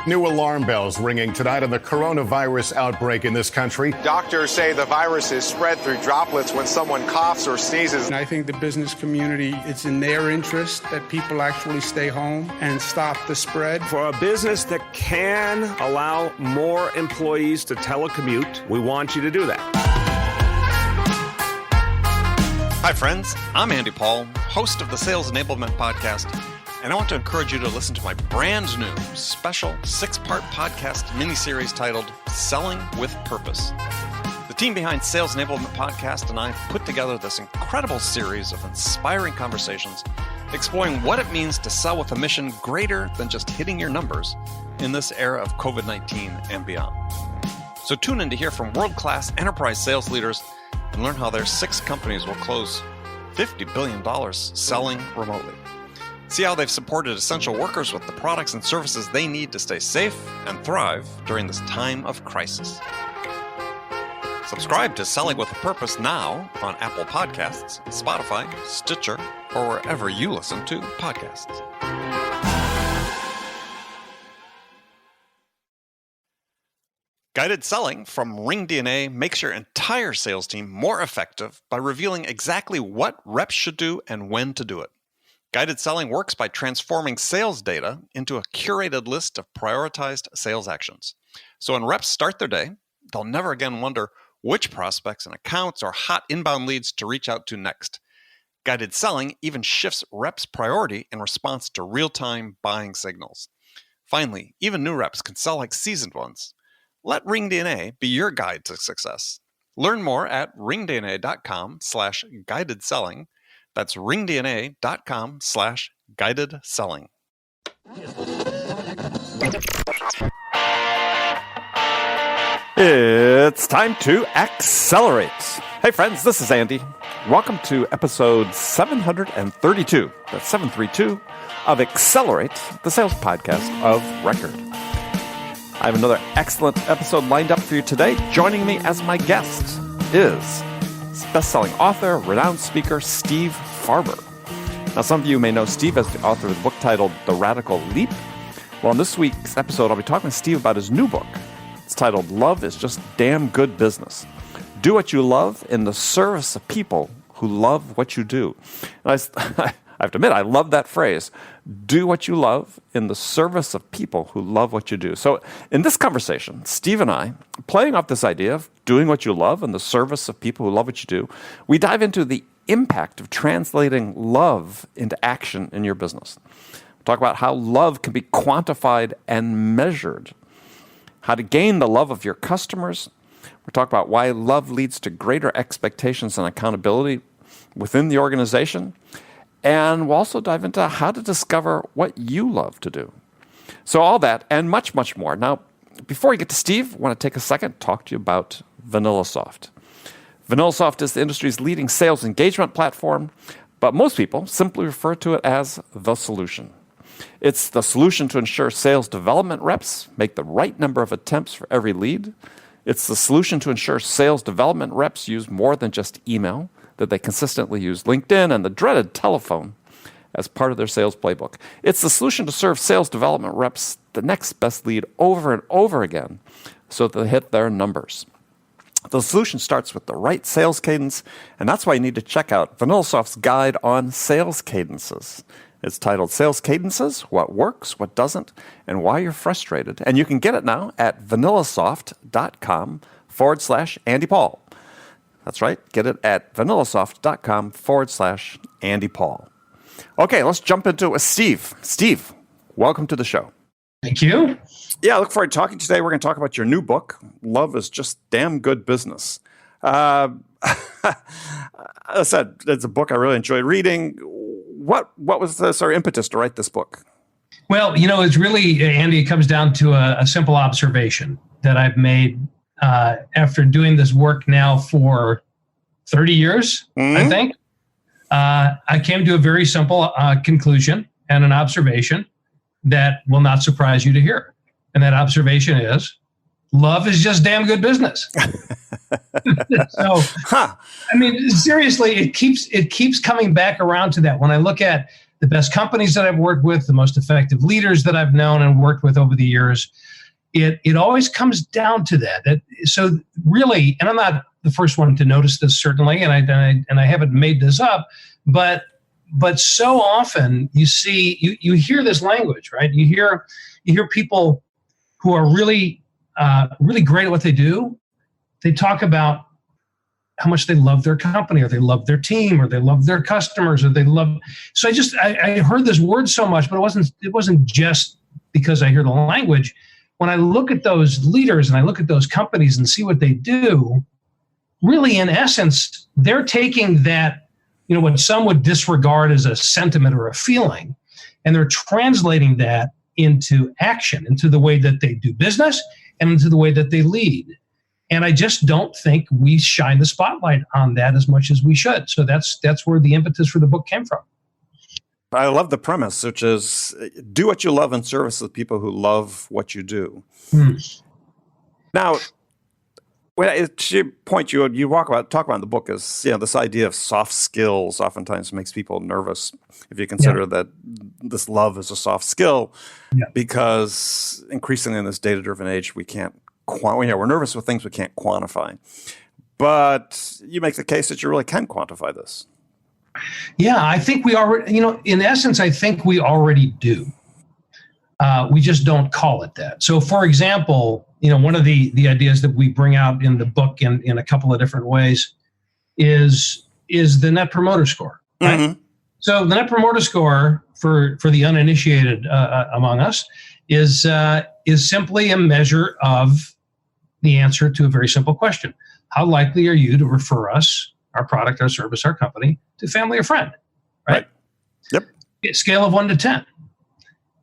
New alarm bells ringing tonight on the coronavirus outbreak in this country. Doctors say the virus is spread through droplets when someone coughs or sneezes. And I think the business community, it's in their interest that people actually stay home and stop the spread. For a business that can allow more employees to telecommute, we want you to do that. Hi, friends. I'm Andy Paul, host of the Sales Enablement Podcast, and I want to encourage you to listen to my brand new special 6-part podcast miniseries titled Selling with Purpose. The team behind Sales Enablement Podcast and I put together this incredible series of inspiring conversations exploring what it means to sell with a mission greater than just hitting your numbers in this era of COVID-19 and beyond. So tune in to hear from world-class enterprise sales leaders and learn how their 6 companies will close $50 billion selling remotely. See how they've supported essential workers with the products and services they need to stay safe and thrive during this time of crisis. Subscribe to Selling with a Purpose now on Apple Podcasts, Spotify, Stitcher, or wherever you listen to podcasts. Guided Selling from RingDNA makes your entire sales team more effective by revealing exactly what reps should do and when to do it. Guided Selling works by transforming sales data into a curated list of prioritized sales actions. So when reps start their day, they'll never again wonder which prospects and accounts or hot inbound leads to reach out to next. Guided Selling even shifts reps' priority in response to real-time buying signals. Finally, even new reps can sell like seasoned ones. Let RingDNA be your guide to success. Learn more at ringdna.com/guided selling. That's ringdna.com/guided selling. It's time to accelerate. Hey friends, this is Andy. Welcome to episode 732, that's 732, of Accelerate, the sales podcast of record. I have another excellent episode lined up for you today. Joining me as my guest is best-selling author, renowned speaker, Steve Farber. Now, some of you may know Steve as the author of the book titled The Radical Leap. Well, in this week's episode, I'll be talking to Steve about his new book. It's titled Love is Just Damn Good Business. Do what you love in the service of people who love what you do. And I have to admit, I love that phrase. Do what you love in the service of people who love what you do. So in this conversation, Steve and I, playing off this idea of doing what you love in the service of people who love what you do, we dive into the impact of translating love into action in your business. We'll talk about how love can be quantified and measured, how to gain the love of your customers. We'll talk about why love leads to greater expectations and accountability within the organization. And we'll also dive into how to discover what you love to do. So all that and much, much more. Now, before we get to Steve, I want to take a second to talk to you about VanillaSoft. VanillaSoft is the industry's leading sales engagement platform, but most people simply refer to it as the solution. It's the solution to ensure sales development reps make the right number of attempts for every lead. It's the solution to ensure sales development reps use more than just email, that they consistently use LinkedIn and the dreaded telephone as part of their sales playbook. It's the solution to serve sales development reps the next best lead over and over again so that they hit their numbers. The solution starts with the right sales cadence, and that's why you need to check out VanillaSoft's guide on sales cadences. It's titled Sales Cadences, What Works, What Doesn't, and Why You're Frustrated. And you can get it now at vanillasoft.com/Andy Paul. That's right. Get it at vanillasoft.com/Andy Paul. Okay, let's jump into Steve. Steve, welcome to the show. Thank you. Yeah, I look forward to talking today. We're going to talk about your new book, Love is Just Damn Good Business. As I said, it's a book I really enjoyed reading. What was the sort of impetus to write this book? Well, it's really, Andy, it comes down to a simple observation that I've made after doing this work now for 30 years, I think. I came to a very simple conclusion and an observation that will not surprise you to hear. And that observation is, love is just damn good business. So, I mean, seriously, it keeps coming back around to that. When I look at the best companies that I've worked with, the most effective leaders that I've known and worked with over the years, it always comes down to that. So really, and I'm not the first one to notice this, certainly, and I haven't made this up, but so often you hear this language, right? You hear people who are really great at what they do. They talk about how much they love their company, or they love their team, or they love their customers, or they love. So I heard this word so much, but it wasn't just because I hear the language. When I look at those leaders and I look at those companies and see what they do, really, in essence, they're taking that, what some would disregard as a sentiment or a feeling, and they're translating that into action, into the way that they do business and into the way that they lead. And I just don't think we shine the spotlight on that as much as we should. So that's where the impetus for the book came from. I love the premise, which is do what you love in service of the people who love what you do. Now, to your point, you talk about in the book is this idea of soft skills oftentimes makes people nervous if you consider that this love is a soft skill, because increasingly in this data-driven age we're nervous with things we can't quantify. But you make the case that you really can quantify this. Yeah, I think we already, in essence, I think we already do. We just don't call it that. So, for example, one of the ideas that we bring out in the book in a couple of different ways is the Net Promoter Score. Right? Mm-hmm. So the Net Promoter Score for the uninitiated among us is simply a measure of the answer to a very simple question. How likely are you to refer us, our product, our service, our company, to family or friend? Right? Yep. Scale of 1 to 10.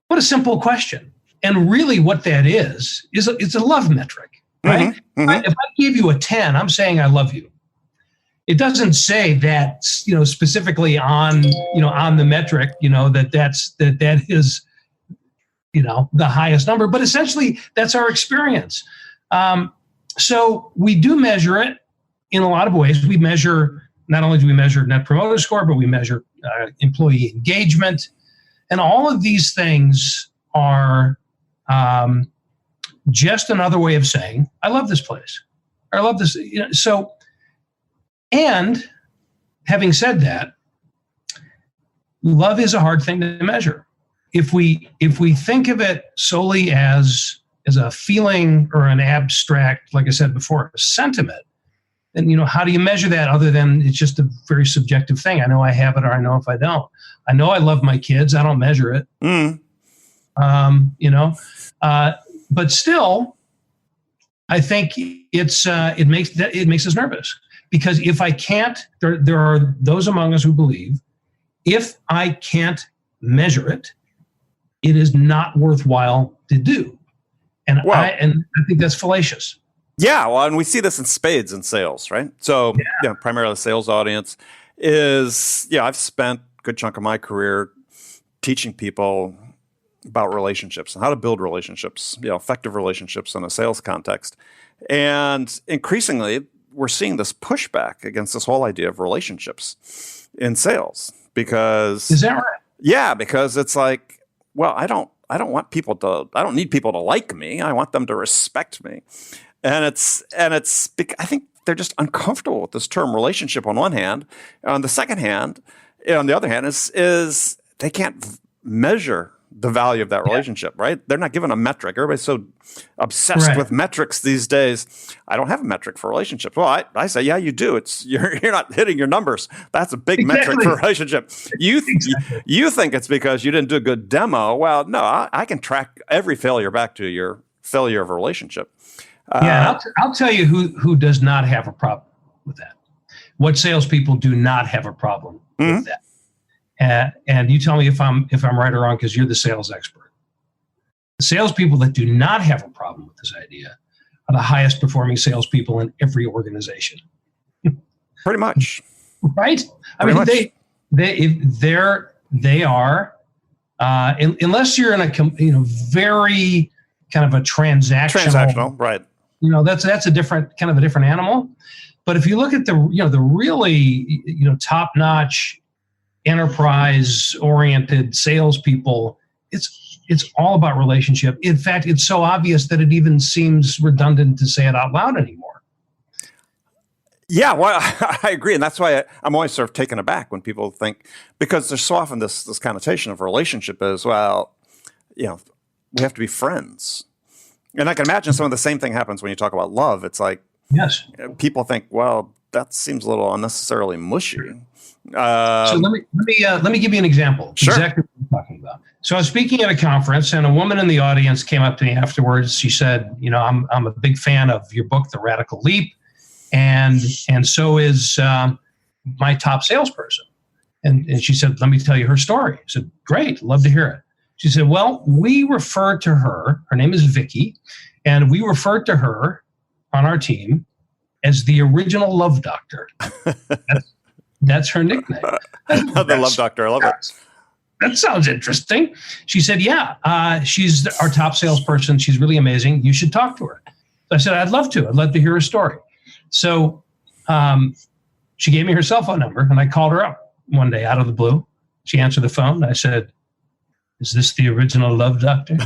What a simple question. And really what that is it's a love metric, right? Mm-hmm. Mm-hmm. If I give you a 10, I'm saying I love you. It doesn't say that, specifically on the metric, that is, the highest number, but essentially that's our experience. So we do measure it in a lot of ways. Not only do we measure Net Promoter Score, but we measure employee engagement. And all of these things are just another way of saying, I love this place. I love this. And having said that, love is a hard thing to measure. If we think of it solely as a feeling or an abstract, like I said before, a sentiment, then how do you measure that other than it's just a very subjective thing? I know I have it, or I know if I don't. I know I love my kids. I don't measure it. But still, I think it makes us nervous, because if I can't, there are those among us who believe if I can't measure it, it is not worthwhile to do. And I think that's fallacious. Yeah, well, and we see this in spades in sales, right? So, primarily the sales audience is, I've spent a good chunk of my career teaching people about relationships and how to build relationships, effective relationships in a sales context. And increasingly, we're seeing this pushback against this whole idea of relationships in sales, because is that right? Yeah, because it's like, well, I don't need people to like me. I want them to respect me. And I think they're just uncomfortable with this term relationship on one hand. On the other hand is they can't measure the value of that relationship, right? They're not given a metric. Everybody's so obsessed with metrics these days. I don't have a metric for relationships. Well, I say, yeah, you do. You're not hitting your numbers. That's a big metric for a relationship. You think it's because you didn't do a good demo. Well, no, I can track every failure back to your failure of a relationship. I'll tell you who does not have a problem with that. What salespeople do not have a problem with that. And you tell me if I'm right or wrong, because you're the sales expert. The salespeople that do not have a problem with this idea are the highest performing salespeople in every organization. Pretty much, right? They are unless you're in a very kind of a transactional, right? That's a different animal. But if you look at the really top notch enterprise-oriented salespeople, it's all about relationship. In fact, it's so obvious that it even seems redundant to say it out loud anymore. Yeah, well, I agree, and that's why I'm always sort of taken aback when people think, because there's so often this connotation of relationship is, well, we have to be friends. And I can imagine some of the same thing happens when you talk about love. It's like, yes, people think, well, that seems a little unnecessarily mushy. So let me give you an example. Sure. Exactly what I'm talking about. So I was speaking at a conference, and a woman in the audience came up to me afterwards. She said, I'm a big fan of your book, The Radical Leap, and so is my top salesperson. And she said, let me tell you her story. I said, great, love to hear it. She said, well, we refer to her name is Vicky, and we refer to her on our team as the original love doctor. That's her nickname. The love doctor, I love it. That sounds interesting. She said, yeah, she's our top salesperson. She's really amazing. You should talk to her. So I said, I'd love to. I'd love to hear her story. So she gave me her cell phone number, and I called her up one day out of the blue. She answered the phone. I said, is this the original love doctor?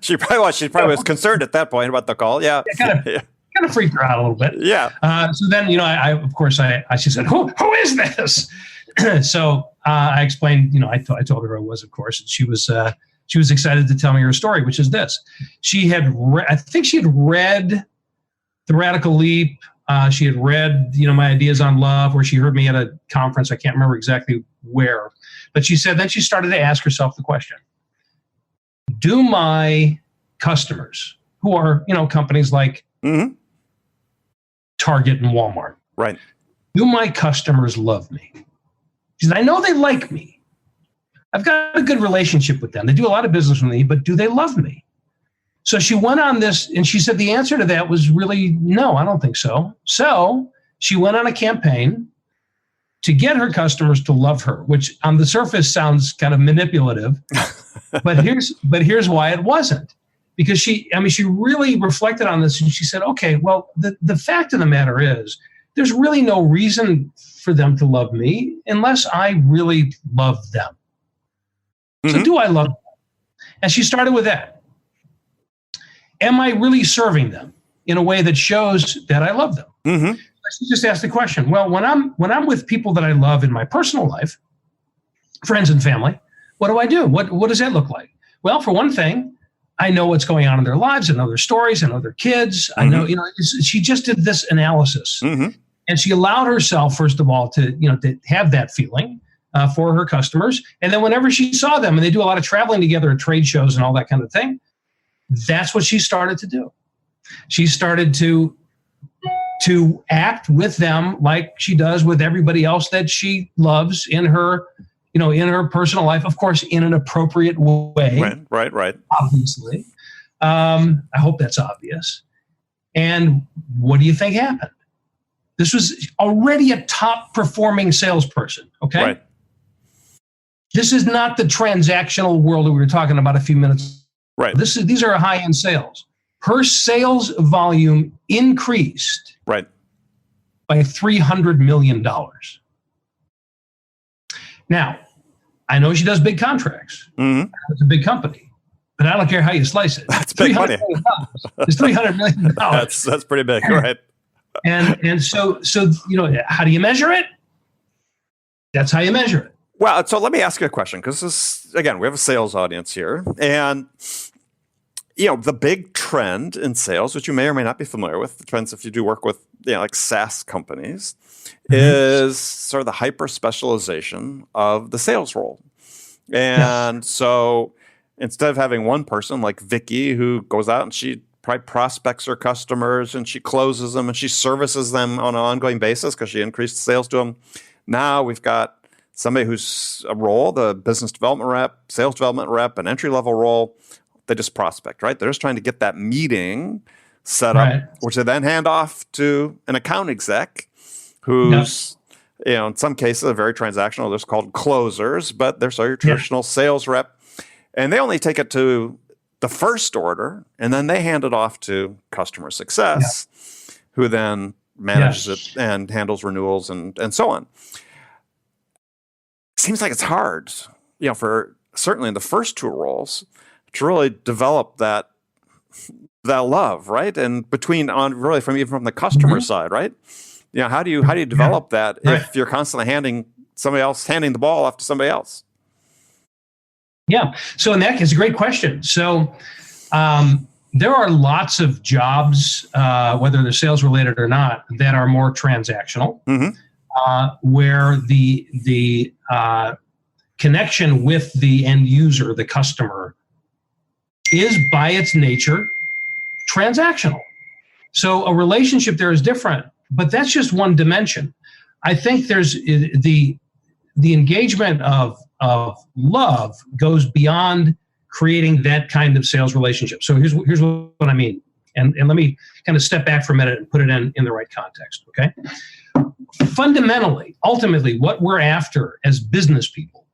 She probably was concerned at that point about the call. Yeah. Kind of freaked her out a little bit. Yeah. So then, she said, who is this? So I explained, I told her who I was, of course, and she was excited to tell me her story, which is this. She had, I think she had read The Radical Leap. She had read, my ideas on love, or she heard me at a conference. I can't remember exactly where, but she said, then she started to ask herself the question, do my customers, who are, companies like Target and Walmart, right? Do my customers love me? She said, I know they like me. I've got a good relationship with them. They do a lot of business with me, but do they love me? So she went on this, and she said the answer to that was really, no, I don't think so. So she went on a campaign to get her customers to love her, which on the surface sounds kind of manipulative, but here's why it wasn't. Because she really reflected on this, and she said, okay, well, the fact of the matter is, there's really no reason for them to love me unless I really love them. So do I love them? And she started with that. Am I really serving them in a way that shows that I love them? She just asked the question. Well, when I'm with people that I love in my personal life, friends and family, what do I do? What does that look like? Well, for one thing, I know what's going on in their lives. I know their stories. I know their kids. I know, she just did this analysis, and she allowed herself, first of all, to have that feeling for her customers. And then whenever she saw them, and they do a lot of traveling together at trade shows and all that kind of thing, that's what she started to do. She started to act with them like she does with everybody else that she loves in her, in her personal life, of course, in an appropriate way. Right. Obviously. I hope that's obvious. And what do you think happened? This was already a top performing salesperson. Okay. Right. This is not the transactional world that we were talking about a few minutes. Right. These are high-end sales. Her sales volume increased by $300 million. Now, I know she does big contracts. It's a big company, but I don't care how you slice it. That's big money. It's $300 million. That's pretty big, right? And so how do you measure it? That's how you measure it. Well, so let me ask you a question, because this, again, we have a sales audience here, and the big trend in sales, which you may or may not be familiar with, the trends if you do work with like SaaS companies, is sort of the hyper specialization of the sales role. And so instead of having one person like Vicky who goes out and she probably prospects her customers and she closes them and she services them on an ongoing basis because she increased sales to them, now we've got somebody who's a role, the business development rep, sales development rep, an entry-level role. They just prospect, right? They're just trying to get that meeting set up, which they then hand off to an account exec who's, in some cases, are very transactional. They're called closers, but they're sort of your traditional sales rep. And they only take it to the first order, and then they hand it off to customer success, who then manages it and handles renewals and so on. seems like it's hard, for certainly in the first two roles to really develop that love, right? And even from the customer side, right? How do you develop that if you're constantly handing the ball off to somebody else? Yeah. So in that case, it's a great question. So there are lots of jobs, whether they're sales related or not, that are more transactional, where the connection with the end user, the customer, is by its nature transactional. So a relationship there is different, but that's just one dimension. I think there's the engagement of love goes beyond creating that kind of sales relationship. So here's what I mean. And let me kind of step back for a minute and put it in the right context, okay? Fundamentally, ultimately, what we're after as business people,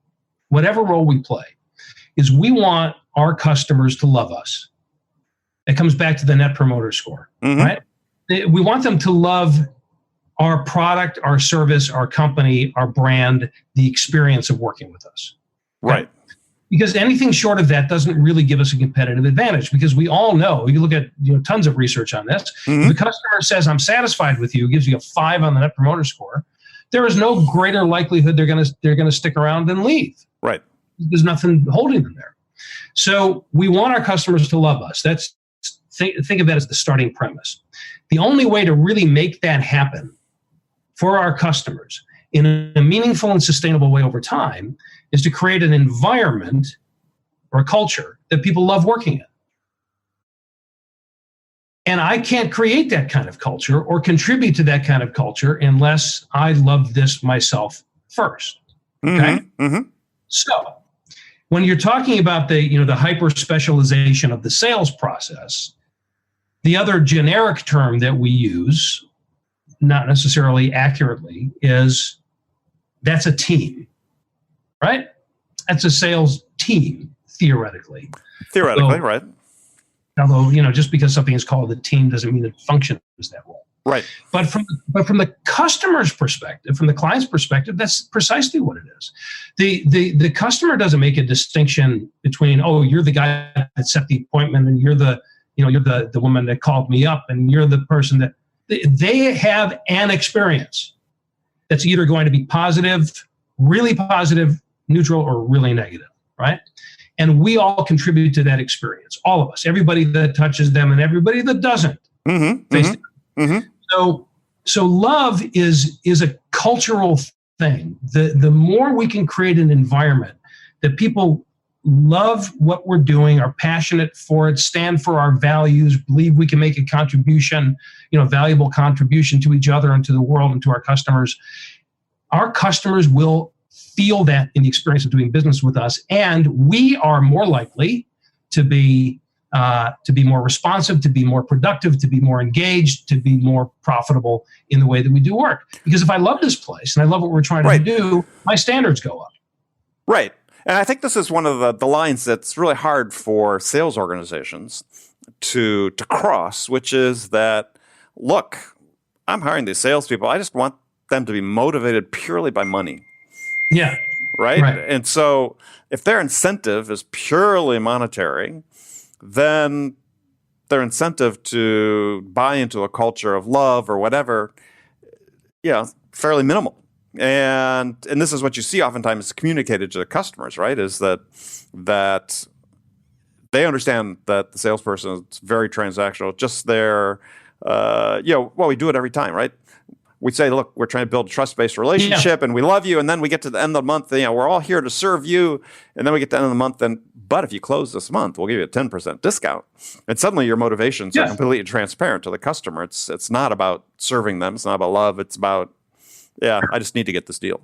whatever role we play, is we want our customers to love us. It comes back to the Net Promoter Score, right? We want them to love our product, our service, our company, our brand, the experience of working with us. Right. Because anything short of that doesn't really give us a competitive advantage, because we all know, you look at tons of research on this, if the customer says, I'm satisfied with you, gives you a 5 on the Net Promoter Score, there is no greater likelihood they're gonna stick around than leave. Right. There's nothing holding them there. So we want our customers to love us. Think of that as the starting premise. The only way to really make that happen for our customers in a meaningful and sustainable way over time is to create an environment or a culture that people love working in. And I can't create that kind of culture or contribute to that kind of culture unless I love this myself first. Okay? So when you're talking about the hyper specialization of the sales process, the other generic term that we use, not necessarily accurately, is that's a team, right? That's a sales team, theoretically. Right. Although, just because something is called a team doesn't mean it functions that way. Right. But from the customer's perspective, from the client's perspective, that's precisely what it is. The customer doesn't make a distinction between, oh, you're the guy that set the appointment, and you're the woman that called me up, and you're the person that they have an experience that's either going to be positive, really positive, neutral, or really negative, right? And we all contribute to that experience, all of us, everybody that touches them and everybody that doesn't. So love is a cultural thing. The more we can create an environment that people love what we're doing, are passionate for it, stand for our values, believe we can make a contribution, valuable contribution to each other and to the world and to our customers will feel that in the experience of doing business with us, and we are more likely to be more responsive, to be more productive, to be more engaged, to be more profitable in the way that we do work. Because if I love this place and I love what we're trying to do, my standards go up. Right. And I think this is one of the lines that's really hard for sales organizations to cross, which is that, look, I'm hiring these salespeople. I just want them to be motivated purely by money. Yeah. Right? And so if their incentive is purely monetary, then their incentive to buy into a culture of love or whatever, fairly minimal. And this is what you see oftentimes communicated to the customers, right? Is that they understand that the salesperson is very transactional, just there. We do it every time, right? We say, look, we're trying to build a trust-based relationship, and we love you. And then we get to the end of the month, we're all here to serve you. And then we get to the end of the month, but if you close this month, we'll give you a 10% discount. And suddenly your motivations are completely transparent to the customer. It's not about serving them. It's not about love. It's about, I just need to get this deal.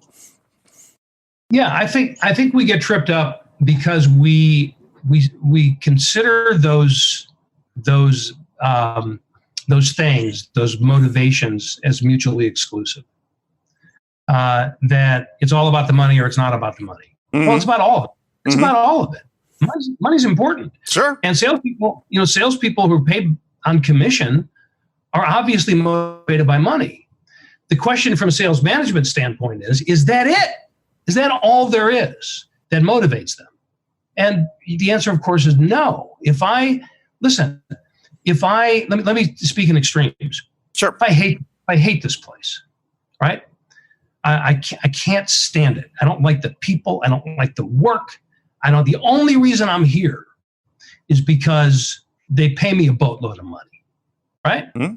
Yeah, I think we get tripped up because we consider those things, those motivations, as mutually exclusive. That it's all about the money or it's not about the money. Well, it's about all of it. It's about all of it. Money's important. Sure. And salespeople who are paid on commission are obviously motivated by money. The question from a sales management standpoint is that it? Is that all there is that motivates them? And the answer, of course, is no. Let me speak in extremes. Sure. If I hate this place, right? I can't stand it. I don't like the people. I don't like the work. The only reason I'm here is because they pay me a boatload of money, right? Mm-hmm.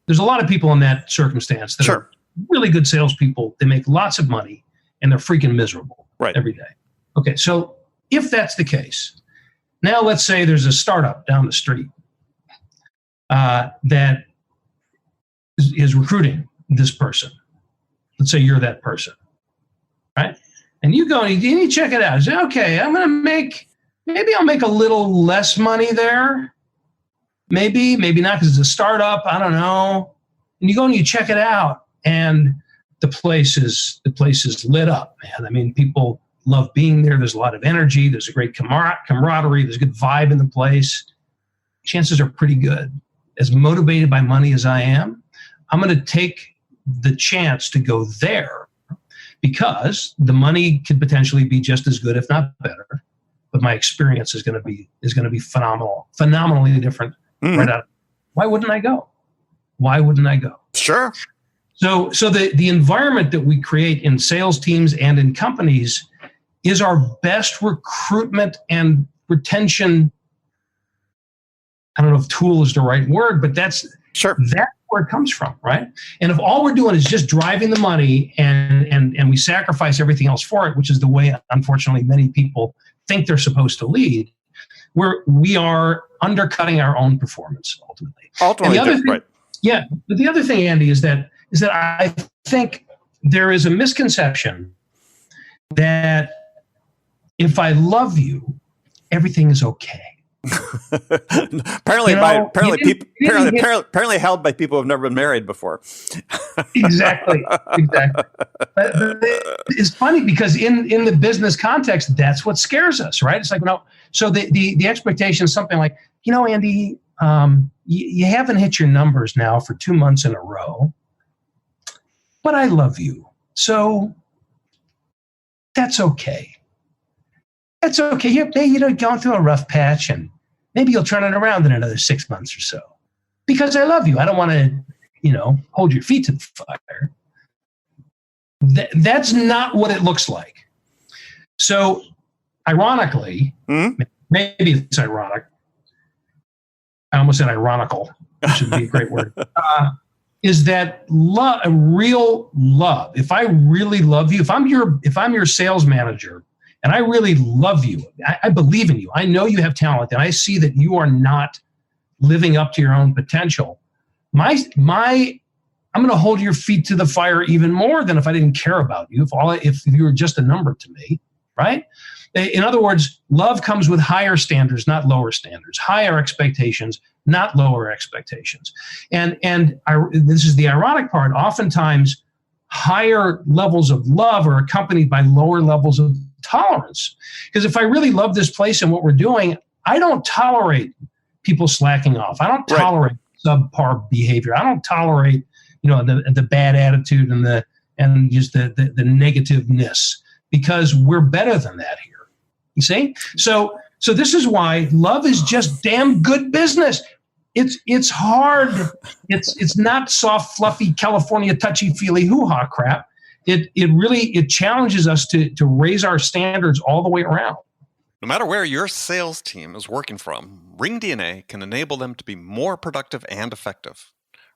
There's a lot of people in that circumstance that are really good salespeople. They make lots of money and they're freaking miserable every day. Okay, so if that's the case, now let's say there's a startup down the street that is recruiting this person. Let's say you're that person, right? And you go and you check it out. You say, okay, maybe I'll make a little less money there. Maybe not, because it's a startup. I don't know. And you go and you check it out, and the place is lit up, man. I mean, people love being there. There's a lot of energy. There's a great camaraderie. There's a good vibe in the place. Chances are pretty good. As motivated by money as I am, I'm going to take the chance to go there because the money could potentially be just as good, if not better. But my experience is going to be phenomenally different. Right out. Why wouldn't I go? Sure. So the environment that we create in sales teams and in companies is our best recruitment and retention. I don't know if tool is the right word, but that's where it comes from, right? And if all we're doing is just driving the money and we sacrifice everything else for it, which is the way, unfortunately, many people think they're supposed to lead, we are undercutting our own performance ultimately. And the other thing, but the other thing, Andy, is that I think there is a misconception that if I love you, everything is okay. apparently held by people who have never been married before. Exactly. But it's funny because in the business context, that's what scares us, right? It's like, so the expectation is something like, Andy, you haven't hit your numbers now for 2 months in a row, but I love you, so that's okay. That's okay. You're going through a rough patch, and maybe you'll turn it around in another 6 months or so. Because I love you. I don't want to, hold your feet to the fire. That's not what it looks like. So, ironically, maybe it's ironic. I almost said ironical, which would be a great word. Is that real love? If I really love you, if I'm your sales manager, and I really love you, I believe in you, I know you have talent, and I see that you are not living up to your own potential, I'm going to hold your feet to the fire even more than if I didn't care about you, if you were just a number to me, right? In other words, love comes with higher standards, not lower standards, higher expectations, not lower expectations. And this is the ironic part. Oftentimes, higher levels of love are accompanied by lower levels of tolerance. Because if I really love this place and what we're doing, I don't tolerate people slacking off. I don't tolerate subpar behavior. I don't tolerate, the bad attitude and just the negativeness, because we're better than that here. You see? So this is why love is just damn good business. It's hard. It's not soft, fluffy, California touchy-feely hoo-ha crap. It challenges us to raise our standards all the way around. No matter where your sales team is working from, RingDNA can enable them to be more productive and effective.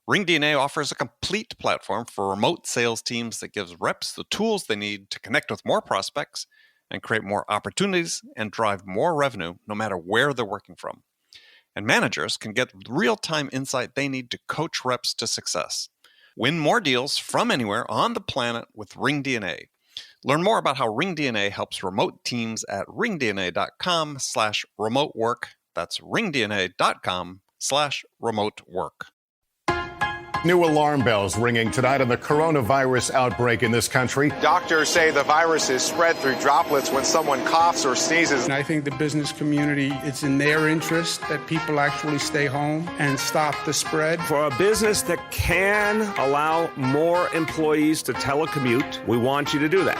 RingDNA offers a complete platform for remote sales teams that gives reps the tools they need to connect with more prospects and create more opportunities and drive more revenue no matter where they're working from. And managers can get real-time insight they need to coach reps to success. Win more deals from anywhere on the planet with RingDNA. Learn more about how RingDNA helps remote teams at ringdna.com/remote work. That's ringdna.com/remote work. New alarm bells ringing tonight on the coronavirus outbreak in this country. Doctors say the virus is spread through droplets when someone coughs or sneezes. And I think the business community, it's in their interest that people actually stay home and stop the spread. For a business that can allow more employees to telecommute, we want you to do that.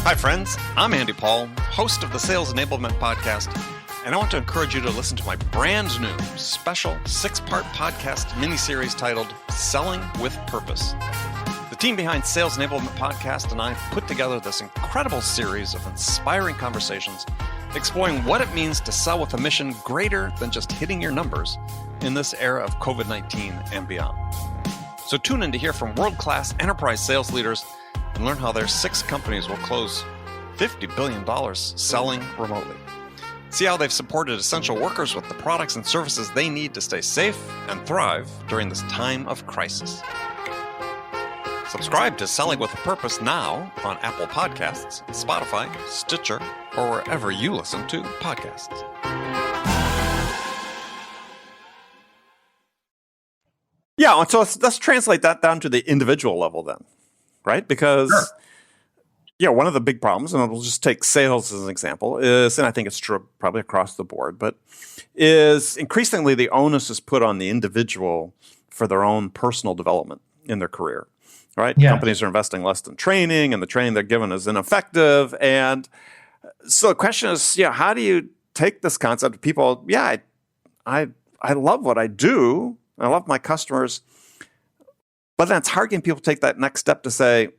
Hi, friends. I'm Andy Paul, host of the Sales Enablement Podcast, and I want to encourage you to listen to my brand new special 6-part podcast mini-series titled Selling with Purpose. The team behind Sales Enablement Podcast and I put together this incredible series of inspiring conversations exploring what it means to sell with a mission greater than just hitting your numbers in this era of COVID-19 and beyond. So tune in to hear from world-class enterprise sales leaders and learn how their 6 companies will close $50 billion selling remotely. See how they've supported essential workers with the products and services they need to stay safe and thrive during this time of crisis. Subscribe to Selling with a Purpose now on Apple Podcasts, Spotify, Stitcher, or wherever you listen to podcasts. Yeah, so let's translate that down to the individual level then, right? Because, one of the big problems, and we'll just take sales as an example, is, and I think it's true probably across the board, but is increasingly the onus is put on the individual for their own personal development in their career, right? Yeah. Companies are investing less in training, and the training they're given is ineffective. And so the question is, how do you take this concept of people, I love what I do, I love my customers, but then it's hard getting people to take that next step to say,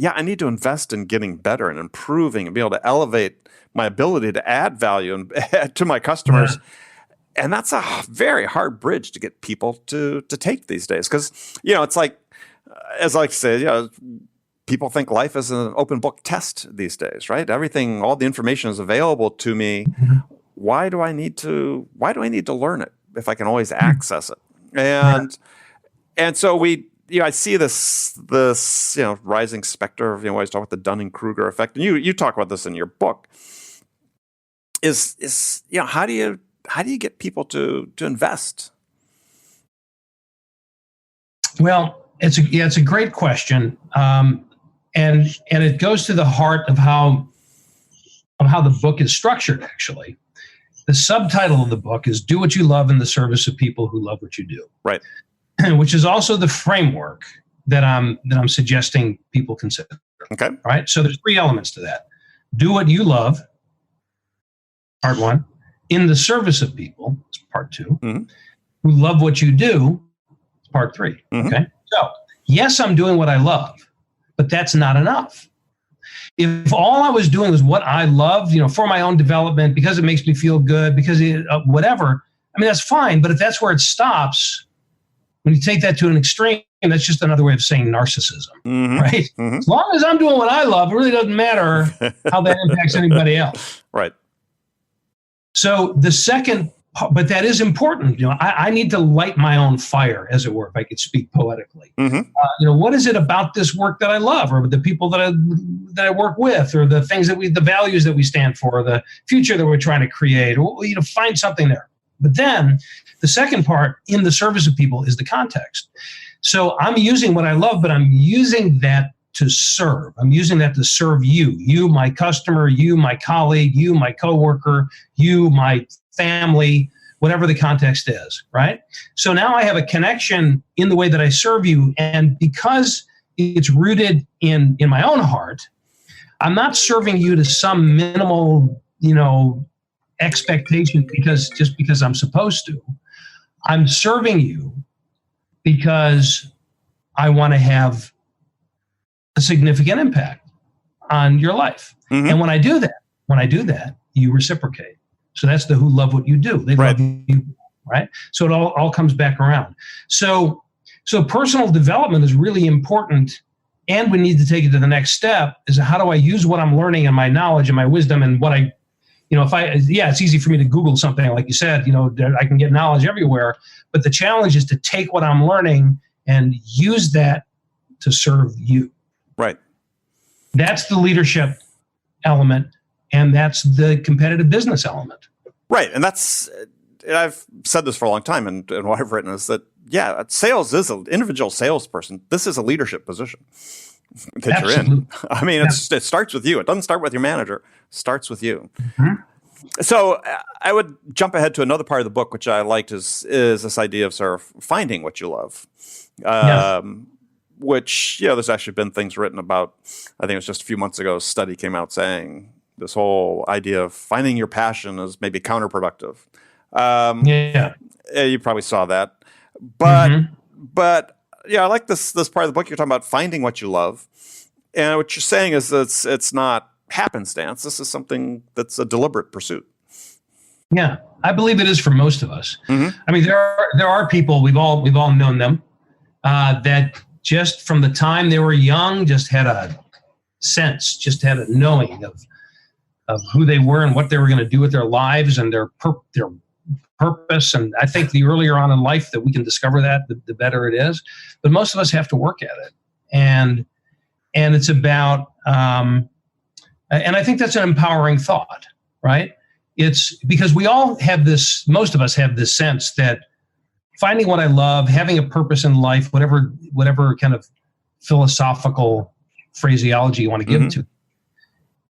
I need to invest in getting better and improving and be able to elevate my ability to add value and to my customers. Yeah. And that's a very hard bridge to get people to take these days. Because, it's like, as I like to say, people think life is an open book test these days, right? Everything, all the information is available to me. Mm-hmm. Why do I need to learn it if I can always access it? And so I see this rising specter of, always talk about the Dunning-Kruger effect, and you talk about this in your book. Is how do you get people to invest? Well, it's a great question, and it goes to the heart of how the book is structured. Actually, the subtitle of the book is "Do What You Love in the Service of People Who Love What You Do." Right. Which is also the framework that I'm suggesting people consider. Okay. Right. So there's 3 elements to that. Do what you love, part 1. In the service of people, part 2. Mm-hmm. Who love what you do, part 3. Mm-hmm. Okay. So yes, I'm doing what I love, but that's not enough. If all I was doing was what I loved, for my own development, because it makes me feel good, because whatever, that's fine. But if that's where it stops, when you take that to an extreme, that's just another way of saying narcissism, mm-hmm. right? Mm-hmm. As long as I'm doing what I love, it really doesn't matter how that impacts anybody else. Right. So the second, but that is important. I need to light my own fire, as it were, if I could speak poetically. Mm-hmm. What is it about this work that I love, or the people that I work with, or the things the values that we stand for, or the future that we're trying to create, or find something there. But then the second part, in the service of people, is the context. So I'm using what I love, but I'm using that to serve. I'm using that to serve you, my customer, you, my colleague, you, my coworker, you, my family, whatever the context is, right? So now I have a connection in the way that I serve you. And because it's rooted in my own heart, I'm not serving you to some minimal, expectation because I'm supposed to. I'm serving you because I want to have a significant impact on your life. Mm-hmm. And when I do that, you reciprocate. So that's the who love what you do. They love you, right? So it all comes back around. So personal development is really important, and we need to take it to the next step, is how do I use what I'm learning and my knowledge and my wisdom and what I, it's easy for me to Google something, like you said, I can get knowledge everywhere, but the challenge is to take what I'm learning and use that to serve you. Right. That's the leadership element, and that's the competitive business element. Right. And I've said this for a long time, and what I've written is that, sales is an individual salesperson. This is a leadership position that Absolutely. You're in. It starts with you. It doesn't start with your manager. It starts with you. Mm-hmm. So I would jump ahead to another part of the book, which I liked, is this idea of sort of finding what you love. which, there's actually been things written about. I think it was just a few months ago, a study came out saying this whole idea of finding your passion is maybe counterproductive. You probably saw that. But I like this part of the book. You're talking about finding what you love. And what you're saying is that it's not happenstance. This is something that's a deliberate pursuit. Yeah, I believe it is for most of us. I mean, there are people, we've all known them, that just from the time they were young, just had a sense, just had a knowing of who they were and what they were going to do with their lives and their purpose. And I think the earlier on in life that we can discover that, the better it is. But most of us have to work at it. And it's about, and I think that's an empowering thought, right? It's because we all have this, most of us have this sense that finding what I love, having a purpose in life, whatever kind of philosophical phraseology you want to give to it,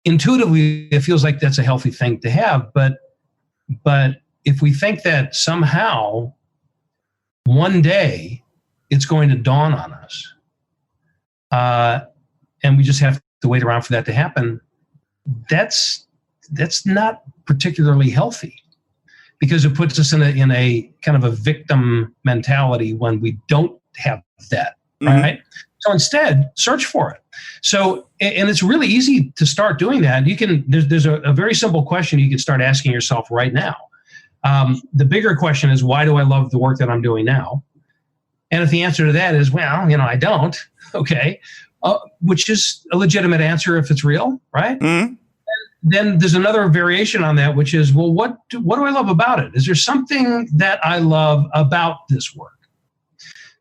intuitively, it feels like that's a healthy thing to have. But if we think that somehow one day it's going to dawn on us, and we just have to wait around for that to happen, that's not particularly healthy, because it puts us in a kind of a victim mentality when we don't have that, right? So instead, search for it. So, and it's really easy to start doing that. There's a very simple question you can start asking yourself right now. The bigger question is, why do I love the work that I'm doing now? And if the answer to that is, well, I don't, okay, which is a legitimate answer if it's real, right? Then there's another variation on that, which is, well, what do I love about it? Is there something that I love about this work?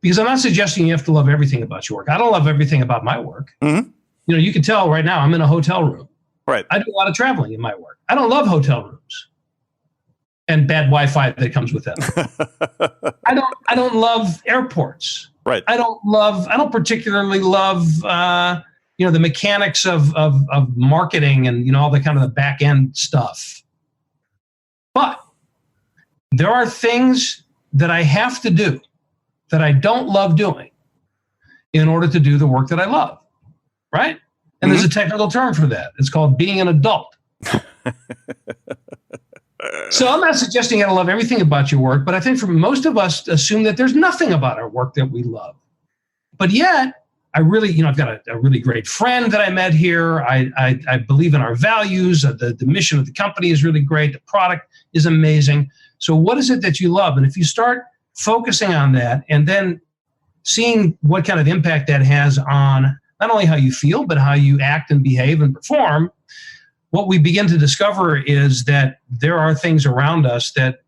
Because I'm not suggesting you have to love everything about your work. I don't love everything about my work. You can tell right now I'm in a hotel room. Right. I do a lot of traveling in my work. I don't love hotel rooms and bad Wi-Fi that comes with that. I don't love airports. Right. I don't particularly love the mechanics of marketing and all the kind of the back end stuff. But there are things that I have to do that I don't love doing in order to do the work that I love, right? And there's a technical term for that. It's called being an adult. So I'm not suggesting you got to love everything about your work, but I think for most of us assume that there's nothing about our work that we love. But yet, I really, I've got a really great friend that I met here. I believe in our values. The mission of the company is really great. The product is amazing. So what is it that you love? And if you start focusing on that and then seeing what kind of impact that has on not only how you feel, but how you act and behave and perform, what we begin to discover is that there are things around us that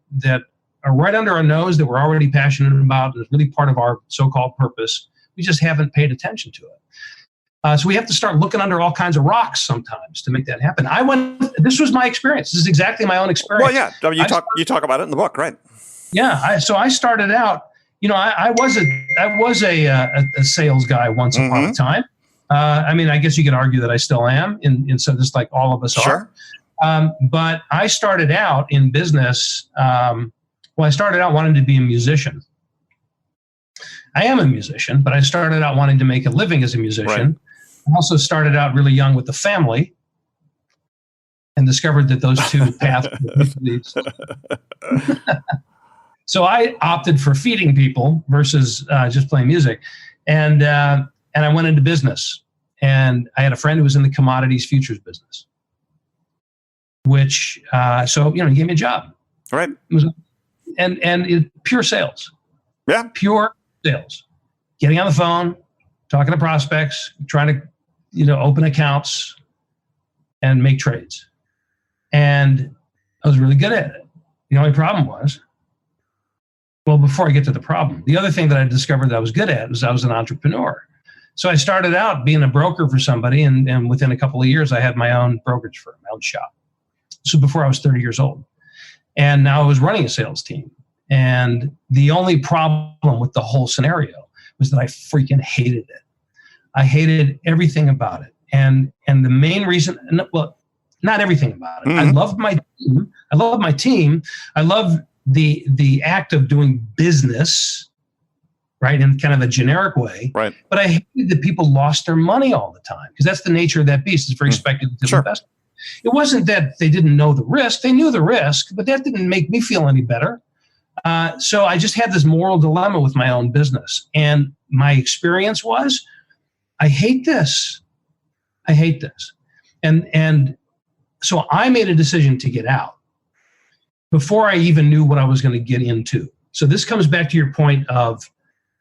are right under our nose that we're already passionate about, and is really part of our so-called purpose. We just haven't paid attention to it. So we have to start looking under all kinds of rocks sometimes to make that happen. This was my experience. This is exactly my own experience. Well, yeah, you talk about it in the book, right? Yeah. So I started out, I was a sales guy once upon a time. I guess you could argue that I still am in some, just like all of us are. But I started out in business. I started out wanting to be a musician. I am a musician, but I started out wanting to make a living as a musician. Right. I also started out really young with the family and discovered that those two paths were So I opted for feeding people versus just playing music. And I went into business. And I had a friend who was in the commodities futures business, which, he gave me a job. Right. And pure sales. Yeah. Pure sales. Getting on the phone, talking to prospects, trying to, open accounts and make trades. And I was really good at it. The only problem was, before I get to the problem, the other thing that I discovered that I was good at was I was an entrepreneur. So I started out being a broker for somebody, and within a couple of years, I had my own brokerage firm, my own shop. So before I was 30 years old. And now I was running a sales team. And the only problem with the whole scenario was that I freaking hated it. I hated everything about it. And the main reason, not everything about it. I loved my team. I love the act of doing business right, in kind of a generic way. Right. But I hated that people lost their money all the time, because that's the nature of that beast. It's very speculative investment. It wasn't that they didn't know the risk. They knew the risk, but that didn't make me feel any better. So I just had this moral dilemma with my own business. And my experience was, I hate this. I hate this. And so I made a decision to get out before I even knew what I was going to get into. So this comes back to your point of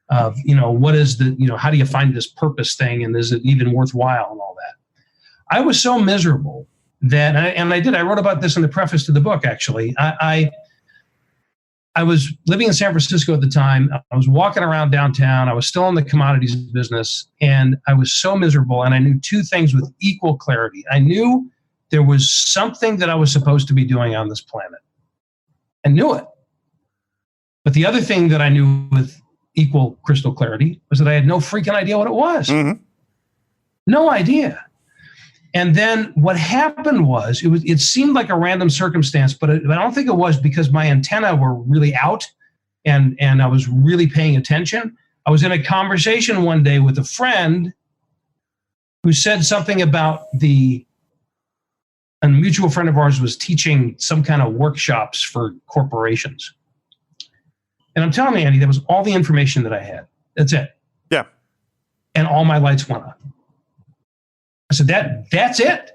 what is how do you find this purpose thing, and is it even worthwhile and all that. I was so miserable that, I wrote about this in the preface to the book, actually. I was living in San Francisco at the time. I was walking around downtown. I was still in the commodities business, and I was so miserable. And I knew two things with equal clarity. I knew there was something that I was supposed to be doing on this planet. I knew it. But the other thing that I knew with equal crystal clarity was that I had no freaking idea what it was. Mm-hmm. No idea. And then what happened was, it seemed like a random circumstance, but I don't think it was, because my antenna were really out and I was really paying attention. I was in a conversation one day with a friend who said something about a mutual friend of ours was teaching some kind of workshops for corporations. And I'm telling you, Andy, that was all the information that I had. That's it. Yeah. And all my lights went on. I said, that's it.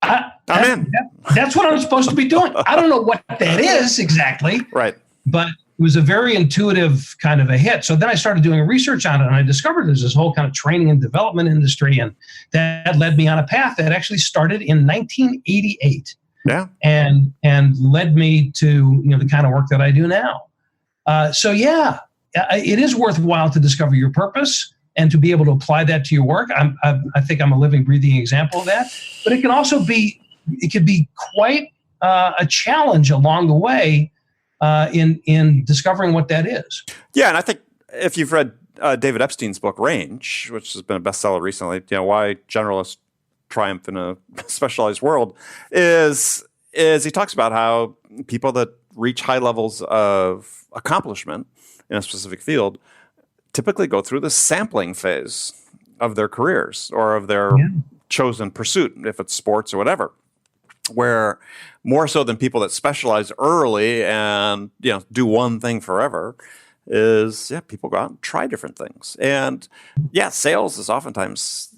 I'm in. That's what I'm supposed to be doing. I don't know what that is exactly. Right. But it was a very intuitive kind of a hit. So then I started doing research on it, and I discovered there's this whole kind of training and development industry, and that led me on a path that actually started in 1988. Yeah. And led me to the kind of work that I do now. It is worthwhile to discover your purpose and to be able to apply that to your work. I think I'm a living, breathing example of that. But it can also be quite a challenge along the way in discovering what that is. Yeah, and I think if you've read David Epstein's book Range, which has been a bestseller recently, why generalists triumph in a specialized world, is he talks about how people that reach high levels of accomplishment in a specific field typically go through the sampling phase of their careers or of their chosen pursuit, if it's sports or whatever, where more so than people that specialize early and do one thing forever is people go out and try different things. And sales is oftentimes,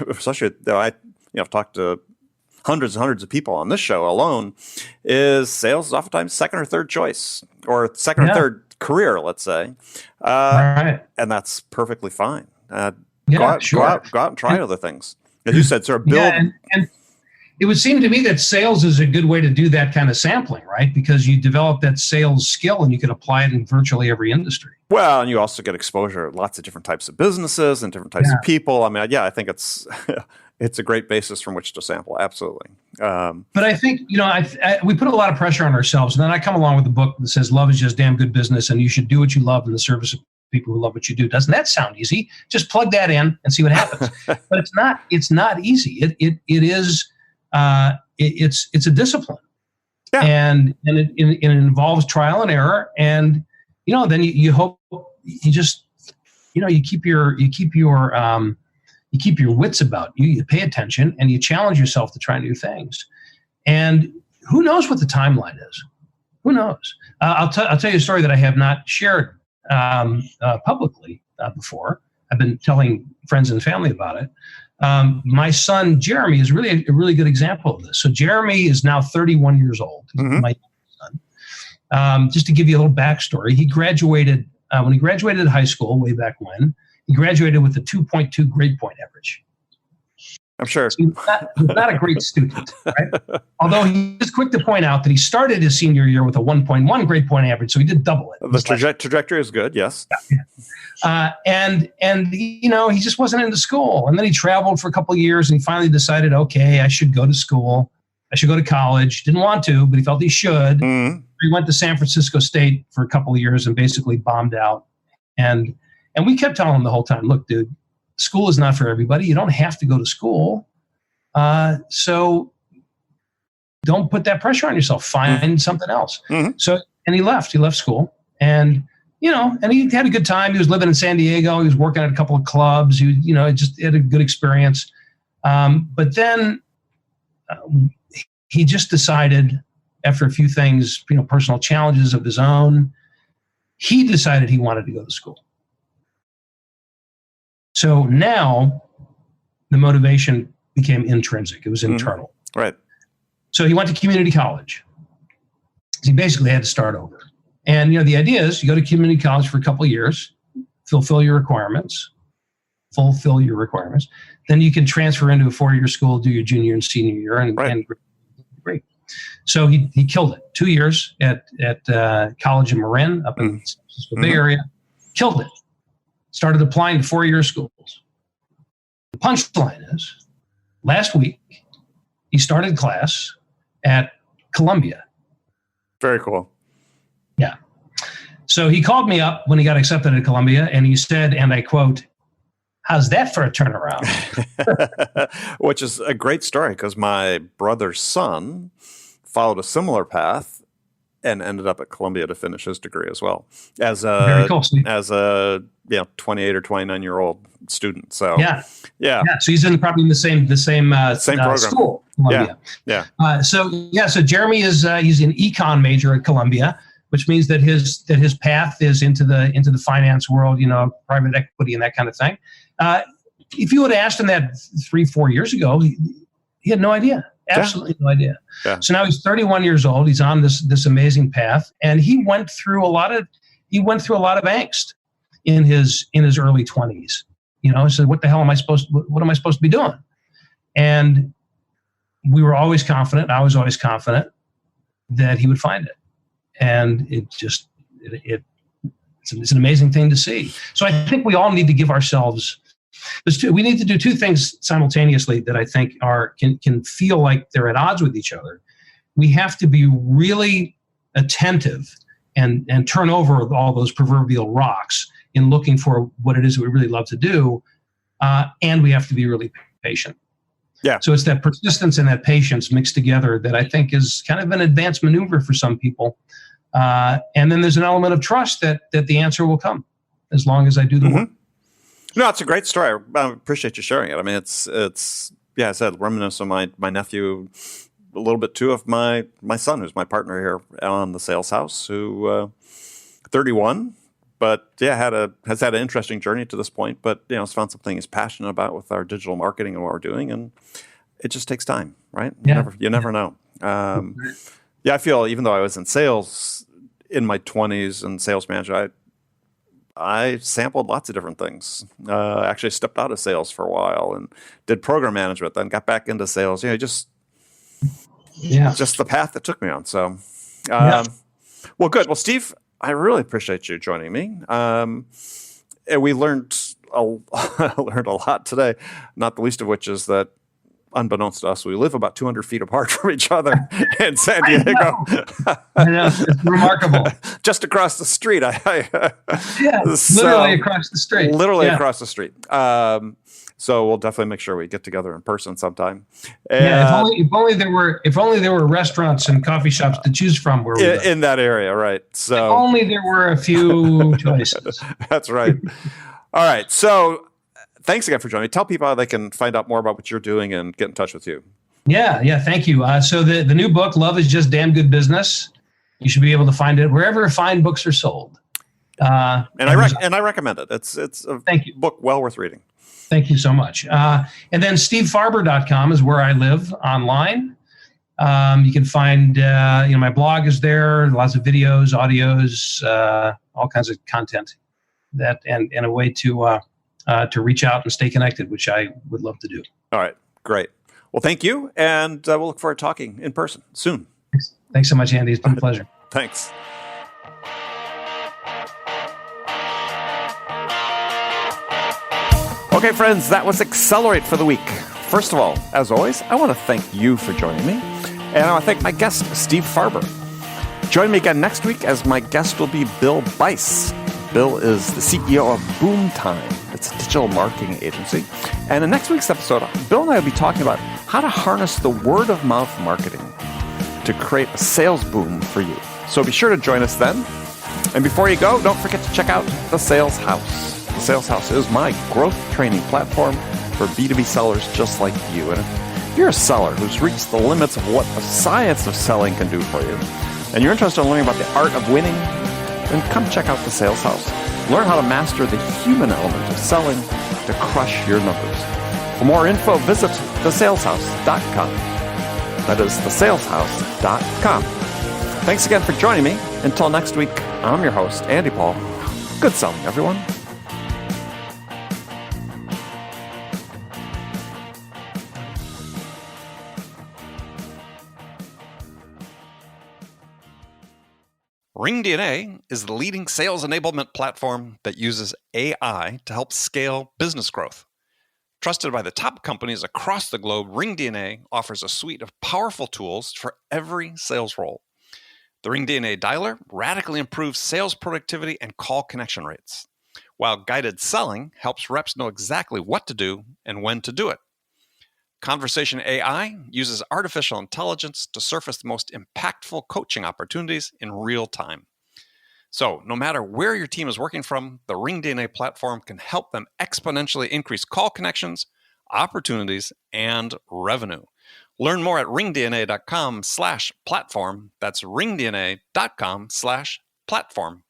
especially though I've talked to hundreds and hundreds of people on this show alone, is sales is oftentimes second or third choice, or second or third career, let's say. Right. And that's perfectly fine. Go out and try other things. As you said, sort of build. Yeah, and it would seem to me that sales is a good way to do that kind of sampling, right? Because you develop that sales skill and you can apply it in virtually every industry. Well, and you also get exposure to lots of different types of businesses and different types of people. I mean, I think it's a great basis from which to sample. Absolutely. But I think, we put a lot of pressure on ourselves. And then I come along with a book that says love is just damn good business and you should do what you love in the service of people who love what you do. Doesn't that sound easy? Just plug that in and see what happens. But it's not easy. It is, it's a discipline. Yeah. And it involves trial and error. And, then you hope you just, you keep your wits about you. You pay attention and you challenge yourself to try new things. And who knows what the timeline is? Who knows? I'll tell you a story that I have not shared publicly before. I've been telling friends and family about it. My son Jeremy is really a really good example of this. So Jeremy is now 31 years old. Mm-hmm. My son. Just to give you a little backstory, he graduated when he graduated high school way back when. He graduated with a 2.2 grade point average. I'm sure. So he's not a great student, right? Although he is quick to point out that he started his senior year with a 1.1 grade point average, so he did double it. The trajectory is good, yes. Yeah. And he just wasn't into school. And then he traveled for a couple of years and he finally decided, okay, I should go to school. I should go to college. Didn't want to, but he felt he should. Mm. He went to San Francisco State for a couple of years and basically bombed out. And we kept telling him the whole time, look, dude, school is not for everybody. You don't have to go to school. So don't put that pressure on yourself. Find something else. Mm-hmm. And he left school. And and he had a good time. He was living in San Diego. He was working at a couple of clubs. He, just had a good experience. But then he just decided, after a few things, personal challenges of his own, he decided he wanted to go to school. So now the motivation became intrinsic. It was internal. Right. So he went to community college. He basically had to start over. And, the idea is you go to community college for a couple of years, fulfill your requirements. Then you can transfer into a 4-year school, do your junior and senior year, and great. So he killed it. 2 years at College of Marin up in the San Francisco Bay Area. Killed it. Started applying to 4-year schools. The punchline is, last week, he started class at Columbia. Very cool. Yeah. So he called me up when he got accepted at Columbia, and he said, and I quote, "How's that for a turnaround?" Which is a great story, because my brother's son followed a similar path and ended up at Columbia to finish his degree as well as Very cool. 28 or 29-year-old student. So yeah. So he's probably in the same program. school. Columbia. Yeah. So Jeremy is he's an econ major at Columbia, which means that his path is into the finance world, private equity and that kind of thing. If you would have asked him that 3-4 years ago, he had no idea. Absolutely no idea. Yeah. So now he's 31 years old. He's on this amazing path, and he went through a lot of angst in his early 20s. He said, "What the hell am I supposed to be doing?" And we were always confident. I was always confident that he would find it, and it's an amazing thing to see. So I think we all need to give ourselves. We need to do two things simultaneously that I think can feel like they're at odds with each other. We have to be really attentive and turn over all those proverbial rocks in looking for what it is that we really love to do, and we have to be really patient. Yeah. So it's that persistence and that patience mixed together that I think is kind of an advanced maneuver for some people. And then there's an element of trust that the answer will come as long as I do the work. No, it's a great story. I appreciate you sharing it. I mean, it's I said, reminiscent of my nephew, a little bit too of my son, who's my partner here on the Sales House, who 31, but has had an interesting journey to this point, but has found something he's passionate about with our digital marketing and what we're doing, and it just takes time, right? You never know. I feel, even though I was in sales in my 20s and sales manager, I sampled lots of different things. Actually stepped out of sales for a while and did program management, then got back into sales. Just the path that took me on. So, well, good. Well, Steve, I really appreciate you joining me. And we learned a lot today, not the least of which is that, unbeknownst to us, we live about 200 feet apart from each other in San Diego. I know. It's remarkable. Just across the street. Literally across the street. Literally across the street. So we'll definitely make sure we get together in person sometime. If only there were restaurants and coffee shops to choose from where we live. In that area, right? So if only there were a few choices. That's right. All right. So thanks again for joining me. Tell people how they can find out more about what you're doing and get in touch with you. Yeah. Thank you. So the new book, Love is Just Damn Good Business. You should be able to find it wherever fine books are sold. And I recommend it. It's a book well worth reading. Thank you so much. And then stevefarber.com is where I live online. You can find, my blog is there, lots of videos, audios, all kinds of content and a way to reach out and stay connected, which I would love to do. All right. Great. Well, thank you. And we'll look forward to talking in person soon. Thanks so much, Andy. It's been a pleasure. Thanks. Okay, friends, that was Accelerate for the week. First of all, as always, I want to thank you for joining me. And I want to thank my guest, Steve Farber. Join me again next week as my guest will be Bill Bice. Bill is the CEO of Boomtime. It's a digital marketing agency. And in next week's episode, Bill and I will be talking about how to harness the word-of-mouth marketing to create a sales boom for you. So be sure to join us then. And before you go, don't forget to check out The Sales House. The Sales House is my growth training platform for B2B sellers just like you. And if you're a seller who's reached the limits of what the science of selling can do for you, and you're interested in learning about the art of winning, then come check out The Sales House. Learn how to master the human element of selling to crush your numbers. For more info, visit thesaleshouse.com. That is thesaleshouse.com. Thanks again for joining me. Until next week, I'm your host, Andy Paul. Good selling, everyone. RingDNA is the leading sales enablement platform that uses AI to help scale business growth. Trusted by the top companies across the globe, RingDNA offers a suite of powerful tools for every sales role. The RingDNA Dialer radically improves sales productivity and call connection rates, while guided selling helps reps know exactly what to do and when to do it. Conversation AI uses artificial intelligence to surface the most impactful coaching opportunities in real time. So, no matter where your team is working from, the RingDNA platform can help them exponentially increase call connections, opportunities, and revenue. Learn more at ringdna.com/platform. That's ringdna.com/platform.